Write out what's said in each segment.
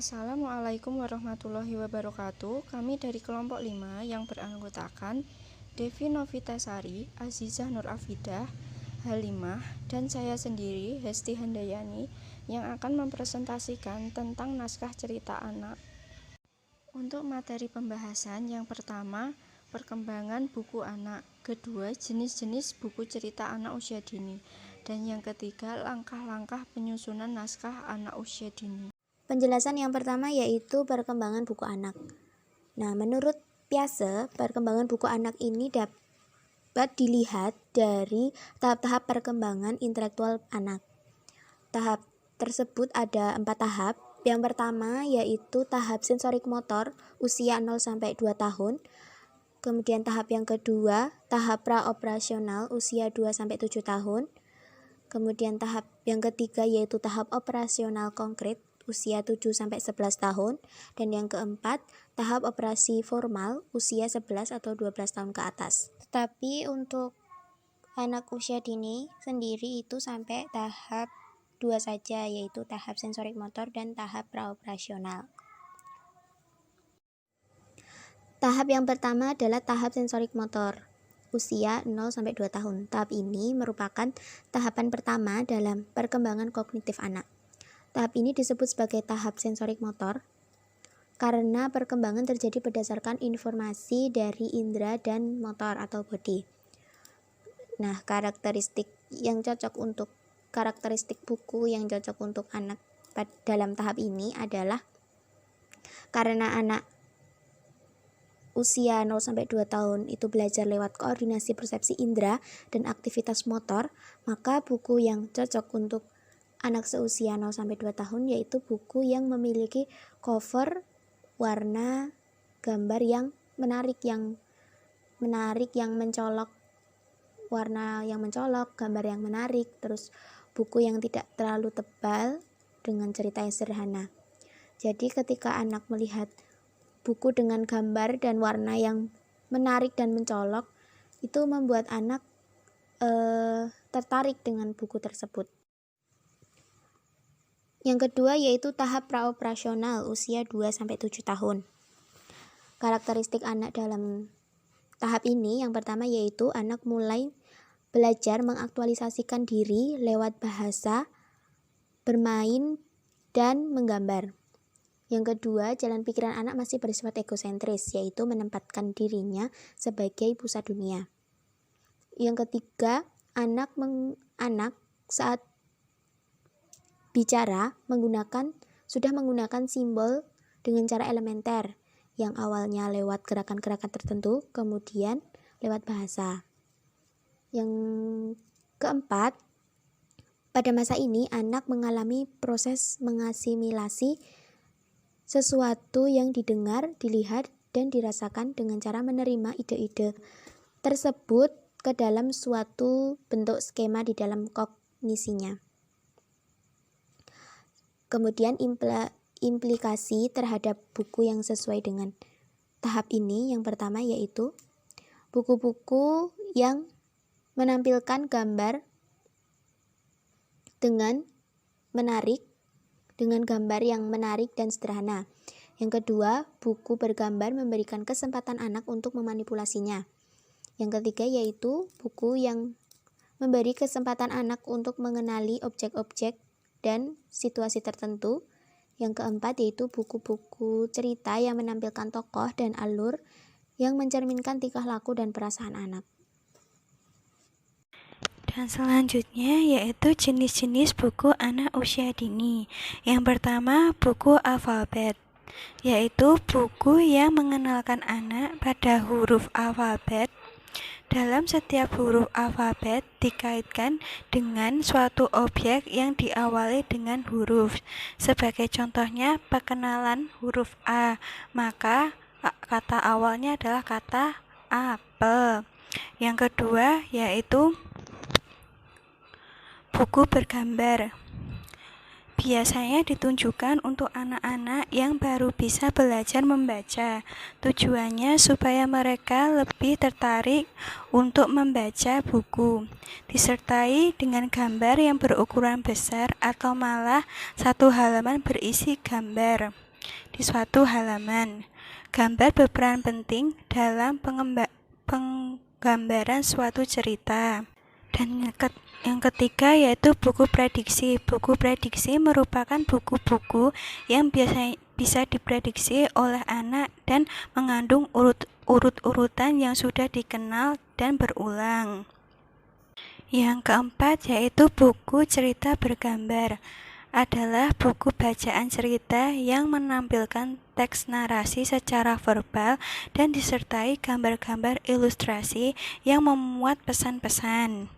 Assalamualaikum warahmatullahi wabarakatuh. Kami dari kelompok 5 yang beranggotakan Devi Novitasari, Azizah Nur Afidah, Halimah, dan saya sendiri, Hesti Handayani, yang akan mempresentasikan tentang naskah cerita anak. Untuk materi pembahasan, yang pertama, perkembangan buku anak, kedua, jenis-jenis buku cerita anak usia dini, dan yang ketiga, langkah-langkah penyusunan naskah anak usia dini. Penjelasan yang pertama yaitu perkembangan buku anak. Nah, menurut Piaget, perkembangan buku anak ini dapat dilihat dari tahap-tahap perkembangan intelektual anak. Tahap tersebut ada 4 tahap. Yang pertama yaitu tahap sensorik motor usia 0-2 tahun. Kemudian tahap yang kedua, tahap praoperasional usia 2-7 tahun. Kemudian tahap yang ketiga yaitu tahap operasional konkret usia 7-11 tahun, dan yang keempat tahap operasi formal usia 11 atau 12 tahun ke atas. Tetapi untuk anak usia dini sendiri itu sampai tahap 2 saja, yaitu tahap sensorik motor dan tahap praoperasional. Tahap yang pertama adalah tahap sensorik motor usia 0-2 tahun. Tahap ini merupakan tahapan pertama dalam perkembangan kognitif anak. Tahap ini disebut sebagai tahap sensorik motor karena perkembangan terjadi berdasarkan informasi dari indera dan motor atau bodi. Nah, karakteristik buku yang cocok untuk anak dalam tahap ini adalah karena anak usia 0-2 tahun itu belajar lewat koordinasi persepsi indera dan aktivitas motor, maka buku yang cocok untuk anak seusia 0-2 tahun yaitu buku yang memiliki cover warna gambar yang menarik, yang mencolok, warna yang mencolok, gambar yang menarik, terus buku yang tidak terlalu tebal dengan cerita yang sederhana. Jadi ketika anak melihat buku dengan gambar dan warna yang menarik dan mencolok, itu membuat anak tertarik dengan buku tersebut. Yang kedua yaitu tahap praoperasional usia 2-7 tahun. Karakteristik anak dalam tahap ini yang pertama yaitu anak mulai belajar mengaktualisasikan diri lewat bahasa, bermain, dan menggambar. Yang kedua, jalan pikiran anak masih bersifat egosentris, yaitu menempatkan dirinya sebagai pusat dunia. Yang ketiga, anak saat bicara sudah menggunakan simbol dengan cara elementer, yang awalnya lewat gerakan-gerakan tertentu, kemudian lewat bahasa. Yang keempat, pada masa ini anak mengalami proses mengasimilasi sesuatu yang didengar, dilihat, dan dirasakan dengan cara menerima ide-ide tersebut ke dalam suatu bentuk skema di dalam kognisinya. Kemudian implikasi terhadap buku yang sesuai dengan tahap ini yang pertama yaitu buku-buku yang menampilkan gambar dengan gambar yang menarik dan sederhana. Yang kedua, buku bergambar memberikan kesempatan anak untuk memanipulasinya. Yang ketiga yaitu buku yang memberi kesempatan anak untuk mengenali objek-objek dan situasi tertentu. Yang keempat yaitu buku-buku cerita yang menampilkan tokoh dan alur yang mencerminkan tingkah laku dan perasaan anak. Dan selanjutnya yaitu jenis-jenis buku anak usia dini. Yang pertama, buku alfabet, yaitu buku yang mengenalkan anak pada huruf alfabet. Dalam setiap huruf alfabet dikaitkan dengan suatu objek yang diawali dengan huruf. Sebagai contohnya, perkenalan huruf A, maka kata awalnya adalah kata apel. Yang kedua yaitu buku bergambar. Biasanya ditunjukkan untuk anak-anak yang baru bisa belajar membaca. Tujuannya supaya mereka lebih tertarik untuk membaca buku, disertai dengan gambar yang berukuran besar atau malah satu halaman berisi gambar. di suatu halaman. Gambar berperan penting dalam penggambaran suatu cerita. Dan yang ketiga yaitu buku prediksi. Buku prediksi merupakan buku-buku yang biasanya bisa diprediksi oleh anak dan mengandung urut-urutan yang sudah dikenal dan berulang. Yang keempat yaitu buku cerita bergambar. Adalah buku bacaan cerita yang menampilkan teks narasi secara verbal dan disertai gambar-gambar ilustrasi yang memuat pesan-pesan.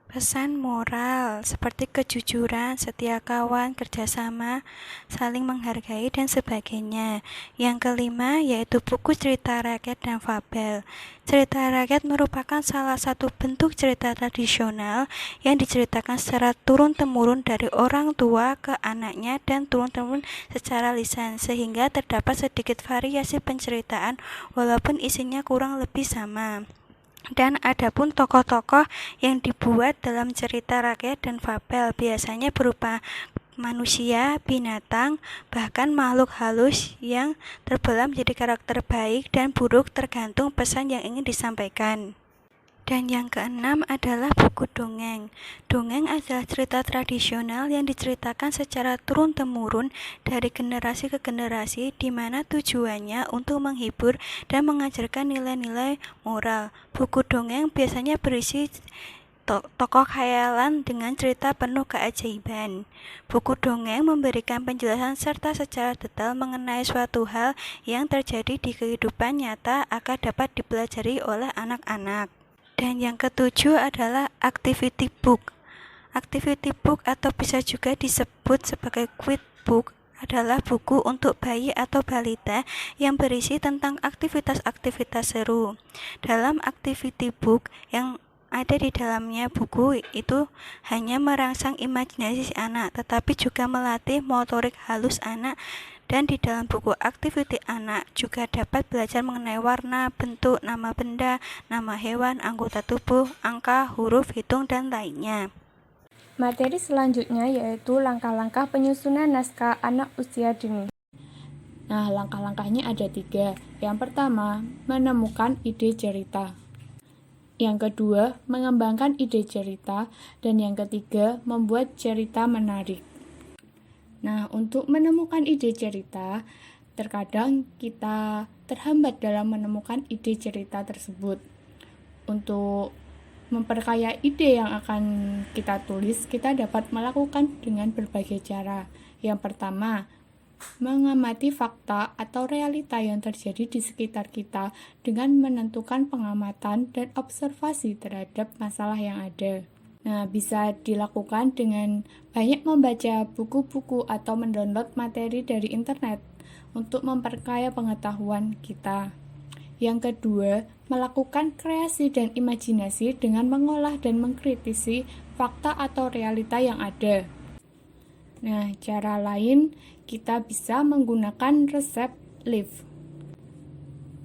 Pesan moral seperti kejujuran, setia kawan, kerjasama, saling menghargai, dan sebagainya. Yang kelima yaitu buku cerita rakyat dan fabel. Cerita rakyat merupakan salah satu bentuk cerita tradisional yang diceritakan secara turun-temurun dari orang tua ke anaknya dan turun-temurun secara lisan, sehingga terdapat sedikit variasi penceritaan walaupun isinya kurang lebih sama. Dan adapun tokoh-tokoh yang dibuat dalam cerita rakyat dan fabel biasanya berupa manusia, binatang, bahkan makhluk halus yang terbelah menjadi karakter baik dan buruk tergantung pesan yang ingin disampaikan. Dan yang keenam adalah buku dongeng. Dongeng adalah cerita tradisional yang diceritakan secara turun-temurun dari generasi ke generasi, di mana tujuannya untuk menghibur dan mengajarkan nilai-nilai moral. Buku dongeng biasanya berisi tokoh khayalan dengan cerita penuh keajaiban. Buku dongeng memberikan penjelasan serta secara detail mengenai suatu hal yang terjadi di kehidupan nyata agar dapat dipelajari oleh anak-anak. Dan yang ketujuh adalah activity book. Activity book atau bisa juga disebut sebagai quiz book adalah buku untuk bayi atau balita yang berisi tentang aktivitas-aktivitas seru. Dalam activity book yang ada di dalamnya buku itu hanya merangsang imajinasi anak, tetapi juga melatih motorik halus anak. Dan di dalam buku aktiviti anak juga dapat belajar mengenai warna, bentuk, nama benda, nama hewan, anggota tubuh, angka, huruf, hitung, dan lainnya. Materi selanjutnya yaitu langkah-langkah penyusunan naskah anak usia dini. Nah, langkah-langkahnya ada 3. Yang pertama, menemukan ide cerita. Yang kedua, mengembangkan ide cerita. Dan yang ketiga, membuat cerita menarik. Nah, untuk menemukan ide cerita, terkadang kita terhambat dalam menemukan ide cerita tersebut. Untuk memperkaya ide yang akan kita tulis, kita dapat melakukan dengan berbagai cara. Yang pertama, mengamati fakta atau realita yang terjadi di sekitar kita dengan menentukan pengamatan dan observasi terhadap masalah yang ada. Nah, bisa dilakukan dengan banyak membaca buku-buku atau mendownload materi dari internet untuk memperkaya pengetahuan kita. Yang kedua, melakukan kreasi dan imajinasi dengan mengolah dan mengkritisi fakta atau realita yang ada. Nah, cara lain kita bisa menggunakan resep LIVE.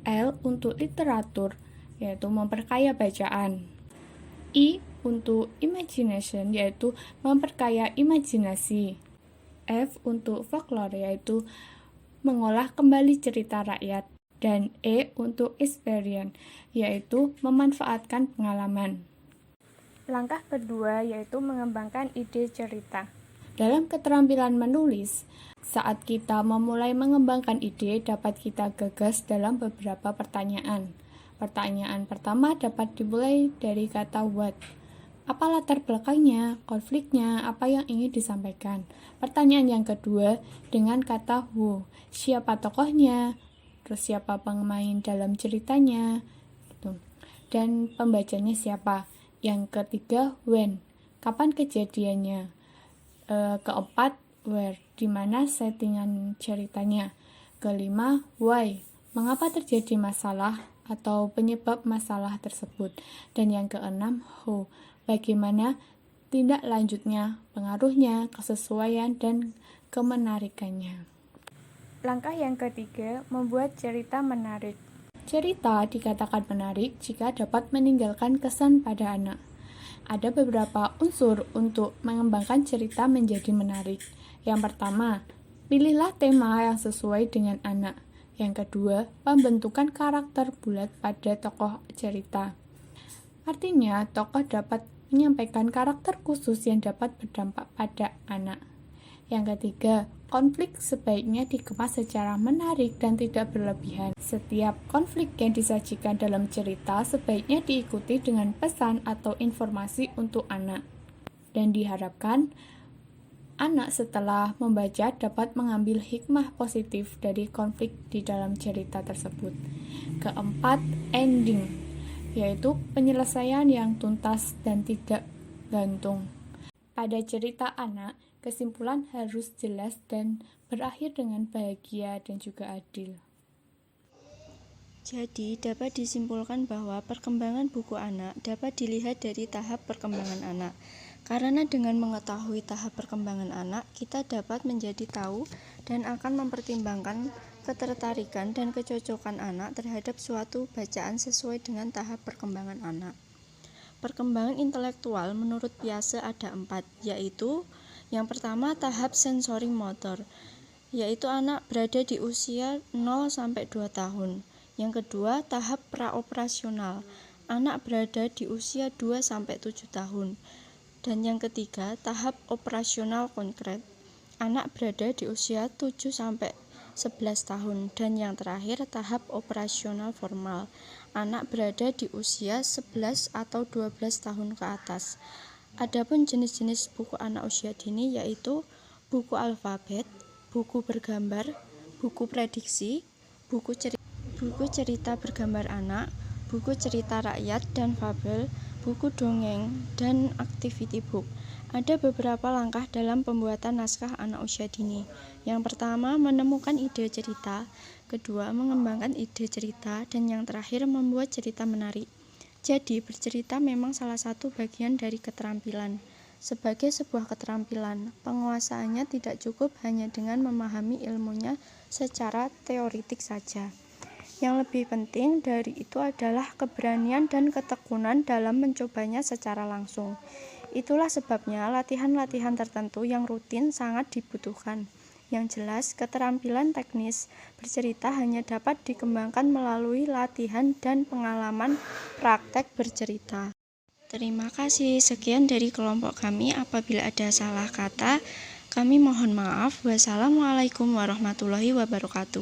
L untuk literatur, yaitu memperkaya bacaan. I untuk imagination, yaitu memperkaya imajinasi. F untuk folklore, yaitu mengolah kembali cerita rakyat. Dan E untuk experience, yaitu memanfaatkan pengalaman. Langkah kedua yaitu mengembangkan ide cerita. Dalam keterampilan menulis, saat kita memulai mengembangkan ide, dapat kita gagas dalam beberapa pertanyaan. Pertanyaan pertama dapat dimulai dari kata what. Apa latar belakangnya, konfliknya, apa yang ingin disampaikan. Pertanyaan yang kedua dengan kata who. Siapa tokohnya, terus siapa pemain dalam ceritanya, gitu. Dan pembacanya siapa. Yang ketiga when. Kapan kejadiannya. Keempat where. Di mana settingan ceritanya. Kelima why. Mengapa terjadi masalah atau penyebab masalah tersebut. Dan yang keenam how. Bagaimana tindak lanjutnya, pengaruhnya, kesesuaian, dan kemenarikannya. Langkah yang ketiga, membuat cerita menarik. Cerita dikatakan menarik jika dapat meninggalkan kesan pada anak. Ada beberapa unsur untuk mengembangkan cerita menjadi menarik. Yang pertama, Pilihlah tema yang sesuai dengan anak. Yang kedua, pembentukan karakter bulat pada tokoh cerita. Artinya, tokoh dapat menyampaikan karakter khusus yang dapat berdampak pada anak. Yang ketiga, konflik sebaiknya dikemas secara menarik dan tidak berlebihan. Setiap konflik yang disajikan dalam cerita sebaiknya diikuti dengan pesan atau informasi untuk anak. Dan diharapkan anak setelah membaca dapat mengambil hikmah positif dari konflik di dalam cerita tersebut. Keempat, ending, yaitu penyelesaian yang tuntas dan tidak gantung. Pada cerita anak, kesimpulan harus jelas dan berakhir dengan bahagia dan juga adil. Jadi, dapat disimpulkan bahwa perkembangan buku anak dapat dilihat dari tahap perkembangan anak. Karena dengan mengetahui tahap perkembangan anak, kita dapat menjadi tahu dan akan mempertimbangkan ketertarikan dan kecocokan anak terhadap suatu bacaan sesuai dengan tahap perkembangan anak. Perkembangan intelektual menurut Piaget ada 4, yaitu yang pertama tahap sensori motor, yaitu anak berada di usia 0-2 tahun. Yang kedua tahap praoperasional, anak berada di usia 2-7 tahun. Dan yang ketiga tahap operasional konkret, anak berada di usia 7-11 tahun. Dan yang terakhir tahap operasional formal, anak berada di usia 11 atau 12 tahun ke atas. Adapun jenis-jenis buku anak usia dini yaitu buku alfabet, buku bergambar, buku prediksi, buku cerita bergambar anak, buku cerita rakyat dan fabel, buku dongeng, dan activity book. Ada beberapa langkah dalam pembuatan naskah anak usia dini. Yang pertama, menemukan ide cerita. Kedua, mengembangkan ide cerita. Dan yang terakhir, membuat cerita menarik. Jadi, bercerita memang salah satu bagian dari keterampilan. Sebagai sebuah keterampilan, penguasaannya tidak cukup hanya dengan memahami ilmunya secara teoritik saja. Yang lebih penting dari itu adalah keberanian dan ketekunan dalam mencobanya secara langsung. Itulah sebabnya latihan-latihan tertentu yang rutin sangat dibutuhkan. Yang jelas, keterampilan teknis bercerita hanya dapat dikembangkan melalui latihan dan pengalaman praktek bercerita. Terima kasih. Sekian dari kelompok kami. Apabila ada salah kata, kami mohon maaf. Wassalamualaikum warahmatullahi wabarakatuh.